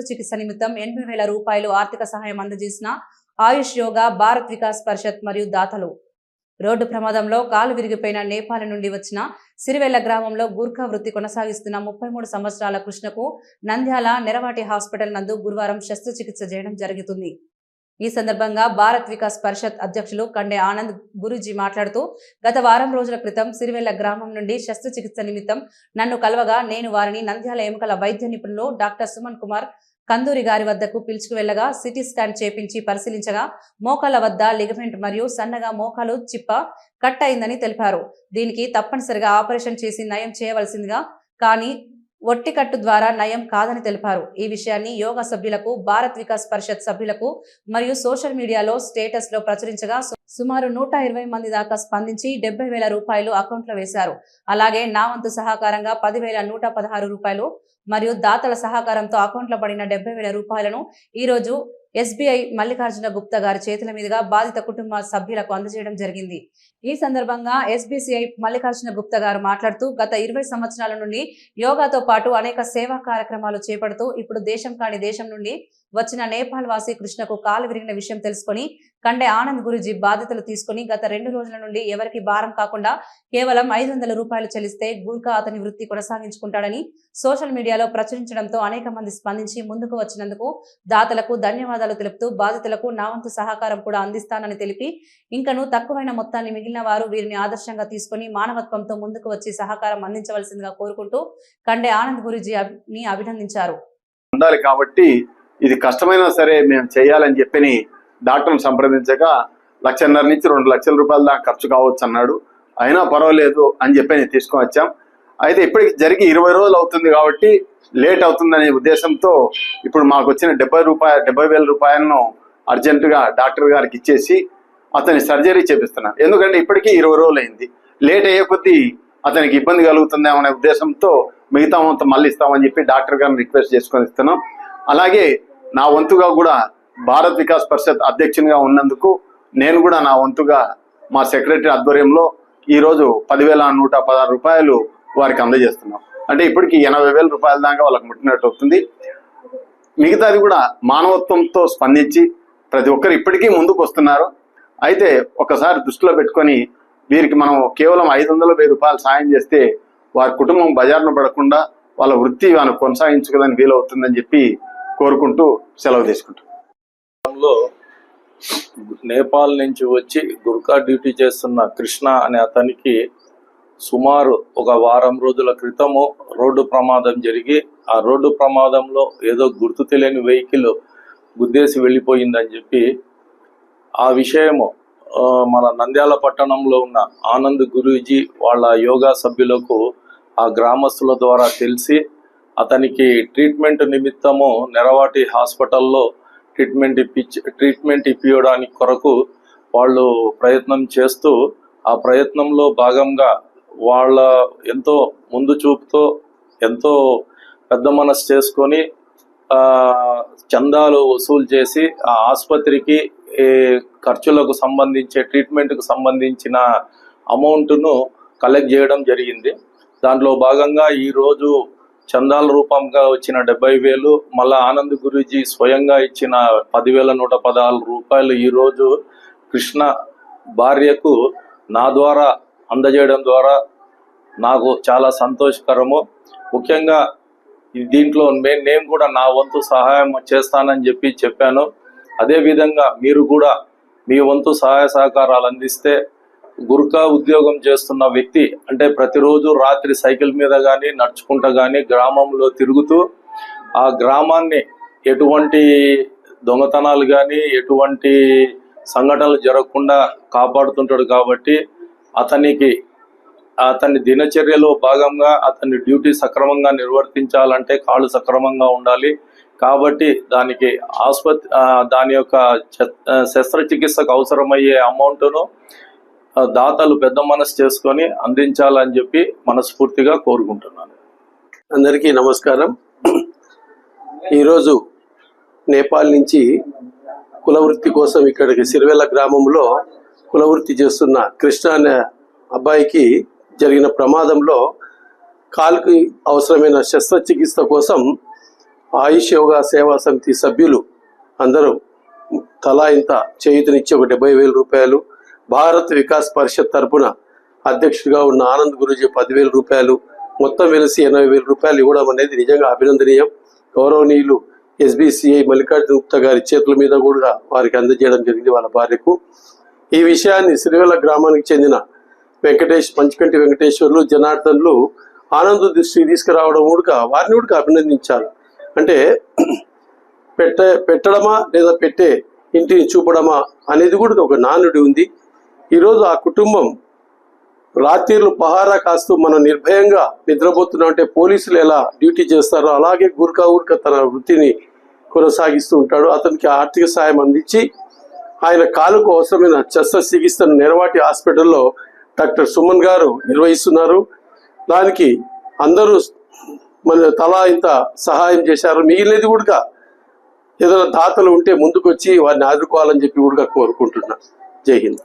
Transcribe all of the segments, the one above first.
చికిత్స నిమిత్తం 80,000 రూపాయలు ఆర్థిక సహాయం అందజేసిన ఆయుష్ యోగా భారత్ వికాస్ పరిషత్ మరియు దాతలు. రోడ్డు ప్రమాదంలో కాలు విరిగిపోయిన నేపాల్ నుండి వచ్చిన సిరివెల్ల గ్రామంలో గూర్ఖా వృత్తి కొనసాగిస్తున్న 33 సంవత్సరాల కృష్ణకు నంద్యాల నెరవాటి హాస్పిటల్ నందు గురువారం శస్త్రచికిత్స చేయడం జరుగుతుంది. ఈ సందర్భంగా భారత్ వికాస్ పరిషత్ అధ్యక్షులు కండే ఆనంద్ గురూజీ మాట్లాడుతూ, గత వారం రోజుల క్రితం సిరివెల్ల గ్రామం నుండి శస్త్రచికిత్స నిమిత్తం నన్ను కలవగా నేను వారిని నంద్యాల ఎముకల వైద్య నిపుణులు డాక్టర్ సుమన్ కుమార్ కందూరి గారి వద్దకు పిలుచుకు వెళ్లగా సిటీ స్కాన్ చేపించి పరిశీలించగా మోకాల వద్ద లిగమెంట్ మరియు సన్నగా మోకాలు చిప్ప కట్ అయిందని తెలిపారు. దీనికి తప్పనిసరిగా ఆపరేషన్ చేసి నయం చేయవలసిందిగా, కానీ ఒట్టి కట్టు ద్వారా నయం కాదని తెలిపారు. ఈ విషయాన్ని యోగా సభ్యులకు, భారత్ వికాస్ పరిషత్ సభ్యులకు మరియు సోషల్ మీడియాలో స్టేటస్ లో ప్రచురించగా సుమారు 120 మంది దాకా స్పందించి 70,000 రూపాయలు అకౌంట్లో వేశారు. అలాగే నా వంతు సహకారంగా 10,116 రూపాయలు మరియు దాతల సహకారంతో అకౌంట్లో పడిన 70,000 రూపాయలను ఈ రోజు SBI మల్లికార్జున గుప్తా గారి చేతుల మీదుగా బాధిత కుటుంబ సభ్యులకు అందజేయడం జరిగింది. ఈ సందర్భంగా SBCI మల్లికార్జున గుప్తా గారు మాట్లాడుతూ, గత 20 సంవత్సరాల నుండి యోగాతో పాటు అనేక సేవా కార్యక్రమాలు చేపడుతూ ఇప్పుడు దేశం కాని దేశం నుండి వచ్చిన నేపాల్ వాసి కృష్ణకు కాలు విరిగిన విషయం తెలుసుకొని కండే ఆనంద్ గురూజీ బాధ్యతలు తీసుకుని గత 2 రోజుల నుండి ఎవరికి భారం కాకుండా కేవలం 500 రూపాయలు చెల్లిస్తే గూర్ఖా అతని వృత్తి కొనసాగించుకుంటాడని సోషల్ మీడియాలో ప్రచురించడంతో అనేక మంది స్పందించి ముందుకు వచ్చినందుకు దాతలకు ధన్యవాదాలు తెలుపుతూ, బాధితులకు నా వంతు సహకారం కూడా అందిస్తానని తెలిపి, ఇంకను తక్కువైన మొత్తాన్ని మిగిలిన వారు వీరిని ఆదర్శంగా తీసుకుని మానవత్వంతో ముందుకు వచ్చి సహకారం అందించవలసిందిగా కోరుకుంటూ కండే ఆనంద్ గురూజీని అభినందించారు. కాబట్టి ఇది కష్టమైనా సరే మేము చేయాలని చెప్పి డాక్టర్ని సంప్రదించగా 1,50,000 నుంచి 2 లక్షల రూపాయల దాకా ఖర్చు కావచ్చు అన్నాడు. అయినా పర్వాలేదు అని చెప్పి నేను తీసుకొని వచ్చాం. అయితే ఇప్పటికి జరిగి 20 రోజులు అవుతుంది కాబట్టి లేట్ అవుతుందనే ఉద్దేశంతో ఇప్పుడు మాకు వచ్చిన 70,000 రూపాయలను అర్జెంటుగా డాక్టర్ గారికి ఇచ్చేసి అతని సర్జరీ చేపిస్తున్నాను. ఎందుకంటే ఇప్పటికీ 20 రోజులు అయింది. లేట్ అయ్యే కొద్దీ అతనికి ఇబ్బంది కలుగుతుందేమో అనే ఉద్దేశంతో మిగతా వంతు మళ్ళీ ఇస్తామని చెప్పి డాక్టర్ గారిని రిక్వెస్ట్ చేసుకొని ఇస్తున్నాం. అలాగే నా వంతుగా కూడా భారత్ వికాస్ పరిషత్ అధ్యక్షునిగా ఉన్నందుకు నేను కూడా నా వంతుగా మా సెక్రటరీ ఆధ్వర్యంలో ఈరోజు 10,116 రూపాయలు వారికి అందజేస్తున్నాం. అంటే ఇప్పటికి 80,000 రూపాయల దాకా వాళ్ళకి ముట్టినట్టు అవుతుంది. మిగతాది కూడా మానవత్వంతో స్పందించి ప్రతి ఒక్కరు ఇప్పటికీ ముందుకు వస్తున్నారు. అయితే ఒకసారి దృష్టిలో పెట్టుకొని వీరికి మనం కేవలం 500,000 రూపాయలు సాయం చేస్తే వారి కుటుంబం బజార్ను పడకుండా వాళ్ళ వృత్తి మనం కొనసాగించుకోవడానికి వీలవుతుందని చెప్పి కోరుకుంటూ సెలవు తీసుకుంటాం. నేపాల్ నుంచి వచ్చి గూర్ఖా డ్యూటీ చేస్తున్న కృష్ణ అనే అతనికి సుమారు ఒక వారం రోజుల క్రితము రోడ్డు ప్రమాదం జరిగి, ఆ రోడ్డు ప్రమాదంలో ఏదో గుర్తు తెలియని వెహికల్ గుద్దేసి వెళ్ళిపోయిందని చెప్పి ఆ విషయము మన నంద్యాల పట్టణంలో ఉన్న ఆనంద్ గురూజీ వాళ్ళ యోగా సభ్యులకు ఆ గ్రామస్తుల ద్వారా తెలిసి అతనికి ట్రీట్మెంట్ నిమిత్తము నెరవాటి హాస్పిటల్లో ట్రీట్మెంట్ ఇప్పించడానికి కొరకు వాళ్ళు ప్రయత్నం చేస్తూ, ఆ ప్రయత్నంలో భాగంగా వాళ్ళ ఎంతో ముందు చూపుతో ఎంతో పెద్ద మనసు చేసుకొని చందాలు వసూలు చేసి ఆ ఆసుపత్రికి ఖర్చులకు సంబంధించే ట్రీట్మెంట్కు సంబంధించిన అమౌంట్ను కలెక్ట్ చేయడం జరిగింది. దాంట్లో భాగంగా ఈరోజు చందాల రూపంగా వచ్చిన 70,000, మళ్ళా ఆనంద్ గురూజీ స్వయంగా ఇచ్చిన 10,116 రూపాయలు ఈరోజు కృష్ణ భార్యకు నా ద్వారా అందజేయడం ద్వారా నాకు చాలా సంతోషకరము. ముఖ్యంగా దీంట్లో నేను కూడా నా వంతు సహాయం చేస్తానని చెప్పాను. అదేవిధంగా మీరు కూడా మీ వంతు సహాయ సహకారాలు అందిస్తే గూర్ఖా ఉద్యోగం చేస్తున్న వ్యక్తి అంటే ప్రతిరోజు రాత్రి సైకిల్ మీద కానీ నడుచుకుంటా కానీ గ్రామంలో తిరుగుతూ ఆ గ్రామాన్ని ఎటువంటి దొంగతనాలు కానీ ఎటువంటి సంఘటనలు జరగకుండా కాపాడుతుంటాడు. కాబట్టి అతని దినచర్యలో భాగంగా అతని డ్యూటీ సక్రమంగా నిర్వర్తించాలంటే కాళ్ళు సక్రమంగా ఉండాలి. కాబట్టి దాని యొక్క శస్త్రచికిత్సకు అవసరమయ్యే అమౌంట్ను దాతలు పెద్ద మనసు చేసుకొని అందించాలని చెప్పి మనస్ఫూర్తిగా కోరుకుంటున్నాను. అందరికీ నమస్కారం. ఈరోజు నేపాల్ నుంచి కులవృత్తి కోసం ఇక్కడికి సిరివెల్ల గ్రామంలో కులవృత్తి చేస్తున్న కృష్ణ అనే అబ్బాయికి జరిగిన ప్రమాదంలో కాలుకి అవసరమైన శస్త్రచికిత్స కోసం ఆయుష్ యోగా సేవా సమితి సభ్యులు అందరూ తలా ఇంత చేయుతనిచ్చి ఒక 70,000 రూపాయలు, భారత్ వికాస్ పరిషత్ తరపున అధ్యక్షుడిగా ఉన్న ఆనంద్ గురూజీ 10,000 రూపాయలు, మొత్తం వెలిసి 80,000 రూపాయలు ఇవ్వడం అనేది నిజంగా అభినందనీయం. గౌరవనీయులు SBCI మల్లికార్జున గుప్తా గారి చేతుల మీద కూడా వారికి అందజేయడం జరిగింది, వాళ్ళ భార్యకు. ఈ విషయాన్ని సిరివెల్ల గ్రామానికి చెందిన పంచకంటి వెంకటేశ్వర్లు, జనార్దన్లు ఆనంద్ దృష్టికి తీసుకురావడం కూడా వారిని కూడా అభినందించాలి. అంటే పెట్టడమా లేదా పెట్టే ఇంటిని చూపడమా అనేది కూడా ఒక నానుడి ఉంది. ఈరోజు ఆ కుటుంబం రాత్రిళ్ళు పహారా కాస్తూ మనం నిర్భయంగా నిద్రపోతున్నాం అంటే పోలీసులు ఎలా డ్యూటీ చేస్తారో అలాగే గుర్కా తన వృత్తిని కొనసాగిస్తూ ఉంటాడు. అతనికి ఆర్థిక సాయం అందించి ఆయన కాలుకు అవసరమైన శస్త్రచికిత్సను నెరవాటి హాస్పిటల్లో డాక్టర్ సుమన్ గారు నిర్వహిస్తున్నారు. దానికి అందరూ మన తలా ఇంత సహాయం చేశారు. మిగిలినది కూడా ఏదైనా దాతలు ఉంటే ముందుకు వచ్చి వారిని ఆదుకోవాలని చెప్పి కూడా కోరుకుంటున్నా. జై హింద్.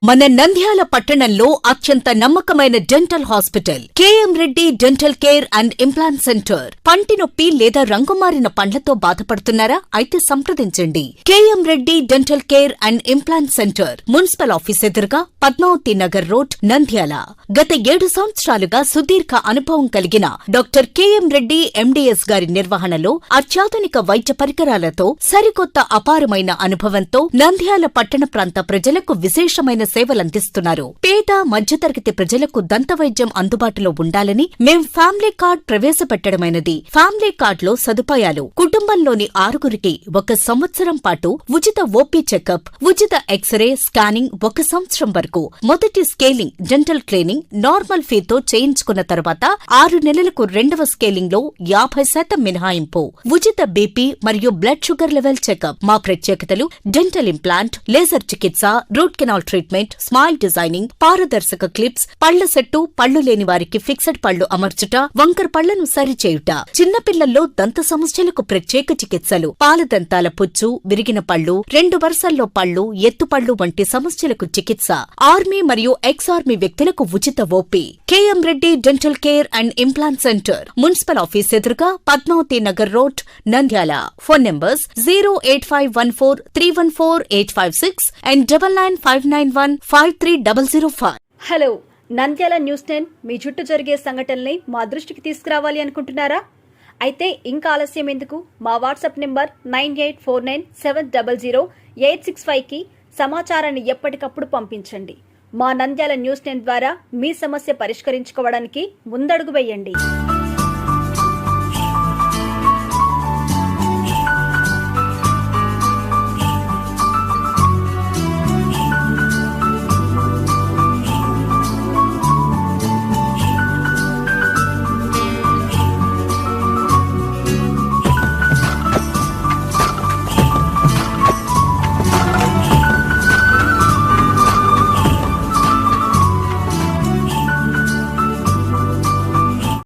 మన నంద్యాల పట్టణంలో అత్యంత నమ్మకమైన dental hospital KM Reddy dental care and implant centre. పంటి నొప్పి లేదా రంగుమారిన పండ్లతో బాధపడుతున్నారా? అయితే సంప్రదించండి. KM Reddy dental care and implant centre, municipal office ఎదురుగా, పద్మావతి నగర్ రోడ్, నంద్యాల. గత 7 సంవత్సరాలుగా సుదీర్ఘ అనుభవం కలిగిన డాక్టర్ KM రెడ్డి MDS గారి నిర్వహణలో అత్యాధునిక వైద్య పరికరాలతో సరికొత్త అపారమైన అనుభవంతో నంద్యాల పట్టణ ప్రాంత ప్రజలకు విశేషమైన సేవలందిస్తున్నారు. పేద మధ్యతరగతి ప్రజలకు దంత వైద్యం అందుబాటులో ఉండాలని మేం ఫ్యామిలీ కార్డ్ ప్రవేశపెట్టడమైనది. ఫ్యామిలీ కార్డ్ లో సదుపాయాలు: కుటుంబంలోని 6గురికి 1 సంవత్సరం పాటు ఉచిత OP చెకప్, ఉచిత ఎక్స్రే స్కానింగ్ 1 సంవత్సరం వరకు, మొదటి స్కేలింగ్ డెంటల్ క్లీనింగ్ నార్మల్ ఫీతో చేయించుకున్న తర్వాత 6 నెలలకు 2వ స్కేలింగ్ లో 50% మినహాయింపు, ఉచిత BP మరియు బ్లడ్ షుగర్ లెవెల్ చెకప్. మా ప్రత్యేకతలు: డెంటల్ ఇంప్లాంట్, లేజర్ చికిత్స, root canal treatment, smile designing, పారదర్శక క్లిప్స్, పళ్ల సెట్టు, పళ్లు లేని వారికి ఫిక్సెడ్ పళ్లు అమర్చుట, వంకర్ పళ్లను సరిచేయుట, చిన్నపిల్లల్లో దంత సమస్యలకు ప్రత్యేక చికిత్సలు, పాలదంతాల పుచ్చు, విరిగిన పళ్లు, 2 వరుసల్లో పళ్లు, ఎత్తుపళ్లు వంటి సమస్యలకు చికిత్స, ఆర్మీ మరియు ఎక్స్ ఆర్మీ వ్యక్తులకు ఉచిత OP. KM Reddy dental care and implant centre, municipal office ఎదురుగా, Padmavathi Nagar road, Nandyal. Phone numbers 08514314856 and 9959153005. Hello, Nandyal news 10 మీ చుట్టూ జరిగే సంఘటనల్ని మా దృష్టికి తీసుకురావాలి అనుకుంటున్నారా? అయితే ఇంకా ఆలస్యం ఎందుకు? మా వాట్సాప్ నెంబర్ 9849700865కి సమాచారాన్ని ఎప్పటికప్పుడు పంపించండి. మా నంద్యాల న్యూస్ 10 ద్వారా మీ సమస్య పరిష్కరించుకోవడానికి ముందడుగు వేయండి.